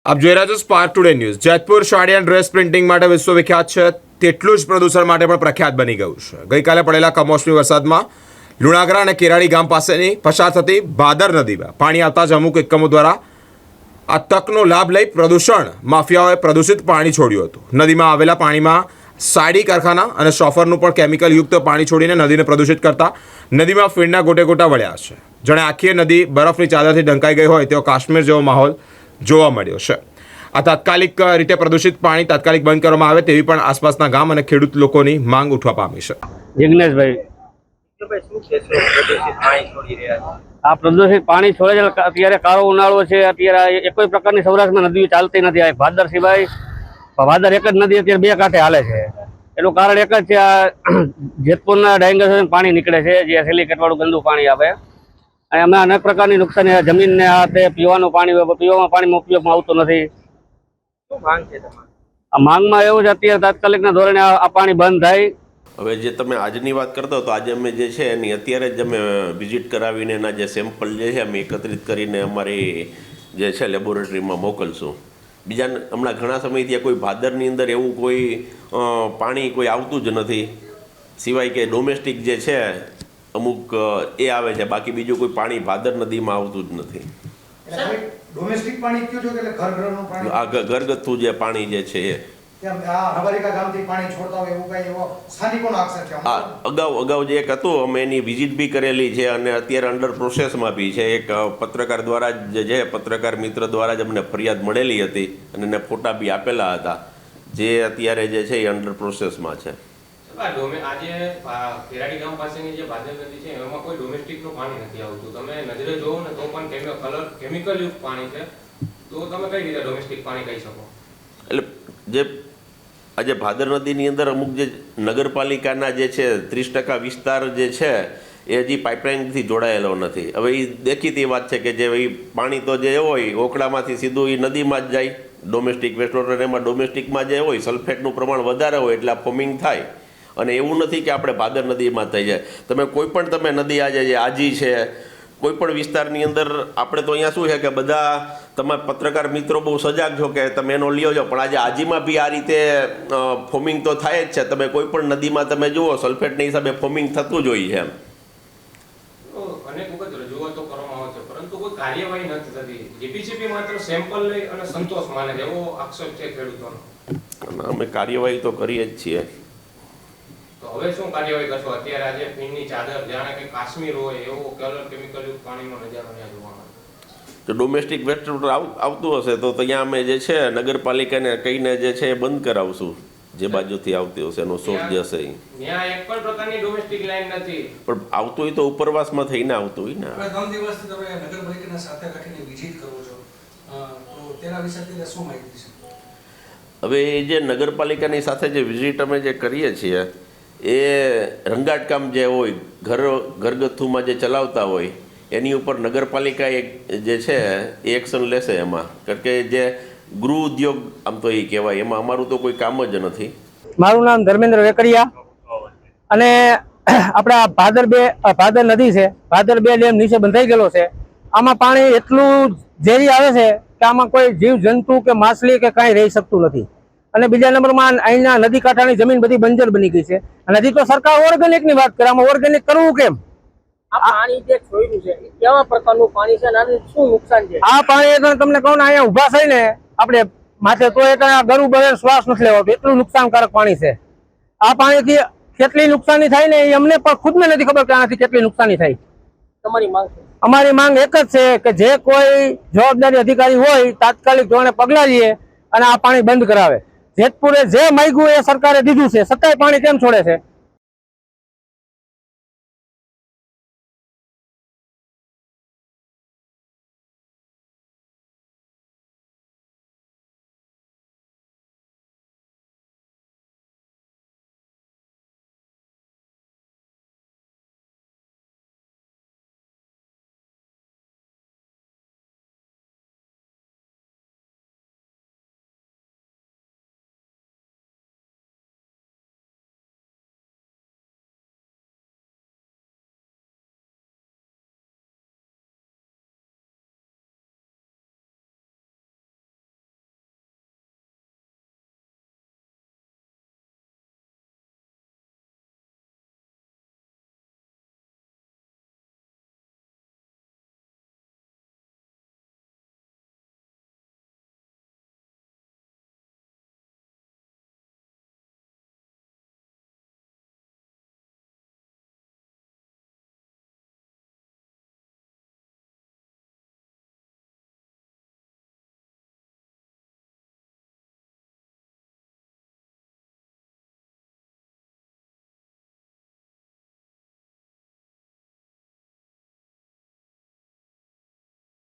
આપ જોઈ રહ્યા છો spark today news. Jetpur sari and dress printing માટે વિશ્વવિખ્યાત છે, તેટલું જ પ્રદૂષણ માટે પણ પ્રખ્યાત બની ગયું છે। ગઈકાલે પડેલા કમોસમી વરસાદમાં લુણાગરા અને કેરાળી ગામ પાસેની પસાર થતી ભાદર નદીમાં પાણી આવતા જ અમુક એકમો દ્વારા આ તકનો લાભ લઈ પ્રદૂષણ માફિયાઓએ પ્રદૂષિત પાણી છોડ્યું હતું। નદીમાં આવેલા પાણીમાં સાડી કારખાના અને સોફરનું પણ કેમિકલયુક્ત પાણી છોડીને નદીને પ્રદૂષિત કરતા નદીમાં ફીણના ગોટે ગોટા વળ્યા છે। જાણે આખી નદી બરફની ચાદરથી ઢંકાઈ ગઈ હોય તેવો કાશ્મીર જેવો માહોલ જોવા મળ્યો છે। આ તાત્કાલિક રીતે પ્રદૂષિત પાણી તાત્કાલિક બંધ કરવામાં આવે તેવી પણ આસપાસના ગામ અને ખેડૂત લોકોની માંગ ઉઠવા પામી છે। જિગ્નેશભાઈ, આ પ્રદૂષિત પાણી છોડે છે। અત્યારે કાળો ઉનાળો છે, અત્યારે કોઈ પ્રકારની સૌરાષ્ટ્રમાં નદી ચાલતી નથી। આ ભાદર સિવાય ભાદર એક જ નદી અત્યારે બે કાંઠે હાલે છે। એનું કારણ એક જ છે, આ જેતપુરના ડાયંગર પાણી નીકળે છે, જે સિલિકેટ વાળું ગંદુ પાણી આવે અને અમે અનેક પ્રકારની નુકસાની જમીનને આ તે પીવાનું પાણીમાં ઉપયોગમાં આવતું નથી। આ માંગમાં એવું છે અત્યારે તાત્કાલિકના ધોરણે આ પાણી બંધ થાય। હવે જે તમે આજની વાત કરતો તો આજે અમે જે છે એની અત્યારે જ અમે વિઝિટ કરાવીને એના જે સેમ્પલ જે છે અમે એકત્રિત કરીને અમારી જે છે લેબોરેટરીમાં મોકલશું। બીજા હમણાં ઘણા સમયથી કોઈ ભાદરની અંદર એવું કોઈ પાણી કોઈ આવતું જ નથી, સિવાય કે ડોમેસ્ટિક જે છે અમુક એ આવે છે, બાકી બીજું કોઈ પાણી ભાદર નદીમાં આવતું જ નથી। ડોમેસ્ટિક પાણી કયો છો કે ઘરનું પાણી? આ ઘરગથ્થુ જે પાણી જે છે એ અગાઉ જે એક હતું અમે એની વિઝિટ બી કરેલી છે અને અત્યારે અંડર પ્રોસેસમાં બી છે। એક પત્રકાર દ્વારા જ જે પત્રકાર મિત્ર દ્વારા જ અમને ફરિયાદ મળેલી હતી અને એને ફોટા બી આપેલા હતા, જે અત્યારે જે છે એ અંડર પ્રોસેસમાં છે। આજે કેરાડી ગામ પાસેની જે ભાદર નદી છે એમાં કોઈ ડોમેસ્ટિકનું પાણી નથી આવતું। તમે નજરે જોવો ને તો પણ કેમિકલયુક્ત પાણી છે, તો તમે કઈ રીતે ડોમેસ્ટિક પાણી કહી શકો? એટલે જે આજે ભાદર નદીની અંદર અમુક જે નગરપાલિકાના જે છે 30% વિસ્તાર જે છે એ હજી પાઇપલાઇનથી જોડાયેલો નથી। હવે એ દેખીતી વાત છે કે જે એ પાણી તો જે હોય ઓકડામાંથી સીધું એ નદીમાં જ જાય, ડોમેસ્ટિક વેસ્ટ વોટર એમાં ડોમેસ્ટિકમાં જે હોય સલ્ફેટનું પ્રમાણ વધારે હોય એટલે આ ફોમિંગ થાય। અને એવું નથી કે આપણે ભાદર નદીમાં થઈ જાય। તમે કોઈ પણ તમે નદી આજે જે આજી છે કોઈ પણ વિસ્તારની અંદર આપણે તો અહીંયા શું છે કે બધા તમે પત્રકાર મિત્રો બહુ સજાગ છો કે તમે એનો લ્યો છો, પણ આજે આજીમાં બી આ રીતે ફોમિંગ તો થાય જ છે। તમે કોઈ પણ નદીમાં તમે જુઓ સલ્ફેટના હિસાબે ફોમિંગ થતું જ હોય છે એમ। અનેક વખત રજૂઆતો કરવામાં આવે છે પરંતુ કોઈ કાર્યવાહી નથી થતી। જીપીસીબી માત્ર સેમ્પલ લઈ અને સંતોષ માને છે એવો આક્ષેપ છે ખેડૂતોનો। અમે કાર્યવાહી તો કરીએ જ છીએ। તો હવે શું કાર્યવાહી કરશો? અત્યારે આજે ફીણની ચાદર જાણે કે કાશ્મીર હોય એવો કલર કેમિકલયુક્ત પાણીનો નજારો ત્યાં જોવા મળે। તો ડોમેસ્ટિક વેસ્ટ વોટર આવતું હશે તો ત્યાં અમે જે છે નગરપાલિકાને કહીને જે છે એ બંધ કરાવશું, જે બાજુથી આવતી હશે એનો સોર્સ જે હશે ત્યાં એક પણ પ્રકારની ડોમેસ્ટિક લાઈન નથી, પણ આવતું હોય તો ઉપરવાસમાં થઈને આવતું હોય ને। 3 દિવસથી તમે નગરપાલિકાના સાથે રાખીને વિઝિટ કરો છો, તો તેના વિશે શું માહિતી છે? હવે જે નગરપાલિકાની સાથે જે વિઝિટ અમે જે કરીએ છીએ એ રંગાટકામ જે હોય ઘરગથ્થુમાં જે ચલાવતા હોય એની ઉપર નગરપાલિકા જે છે એ એક્શન લેશે એમાં, કારણ કે જે ગૃહ ઉદ્યોગ આમ તો એ કહેવાય એમાં અમારું તો કોઈ કામ જ નથી। મારું નામ ધર્મેન્દ્ર વેકરિયા અને આપણા ભાદર નદી છે, ભાદર 2 ડેમ નીચે બંધાઈ ગયેલો છે। આમાં પાણી એટલું ઝેરી આવે છે કે આમાં કોઈ જીવ જંતુ કે માછલી કે કાંઈ રહી શકતું નથી। અને બીજા નંબરમાં અહીંના નદી કાંઠાની જમીન બધી બંજર બની ગઈ છે। અને હજી તો સરકાર ઓર્ગેનિકની વાત કરે, આમાં ઓર્ગેનિક કરવું કેમ? આ પાણી જે છોડ્યું છે એ કેવા પ્રકારનું પાણી છે અને શું નુકસાન છે? આ પાણી તમને કહું ને અહીંયા ઊભા થઈને આપણે માથે તો એ ગળું બળે શ્વાસ નથી લેવાતો, એટલું નુકસાનકારક પાણી છે। આ પાણીથી કેટલી નુકસાની થાય ને એ અમને પણ ખુદને નથી ખબર કે આનાથી કેટલી નુકસાની થાય। તમારી માંગ છે? અમારી માંગ એક જ છે કે જે કોઈ જવાબદારી અધિકારી હોય તાત્કાલિક ધોરણે પગલાં લે અને આ પાણી બંધ કરાવે। જેતપુરે જે માગ્યું એ સરકારે દીધું છે, છતાંય પાણી કેમ છોડે છે?